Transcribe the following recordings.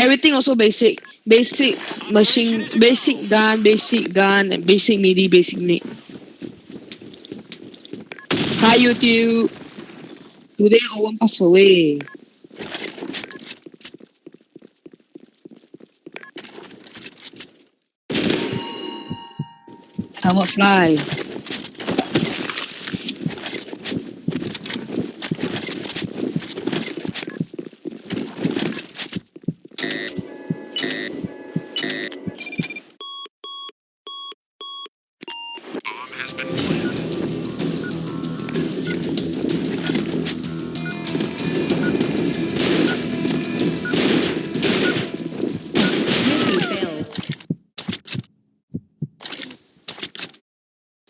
everything also basic. Basic machine, basic gun, and basic MIDI, basic NIC. Hi YouTube. Today Owen passed away. Helmet fly.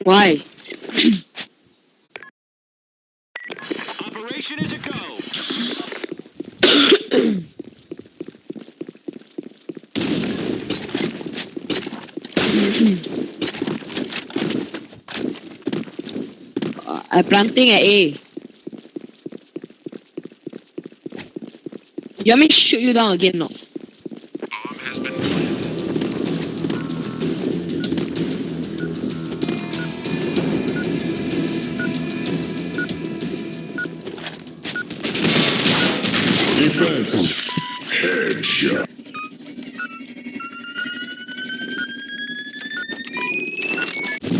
Why? Operation is a go. I'm planting at A. You want me to shoot you down again? No. Defense. Headshot.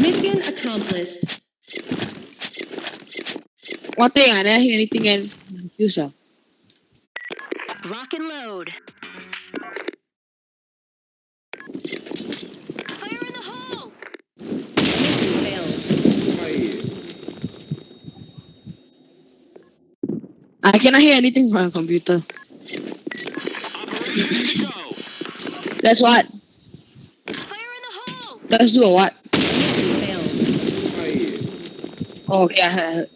Mission accomplished. One thing I never hear anything else. User. Lock and load. Fire in the hole! Mission failed. I cannot hear anything from my computer. Operation is a go. That's what. Fire in the hole! Let's do a what? Mission failed. Oh, okay, I heard.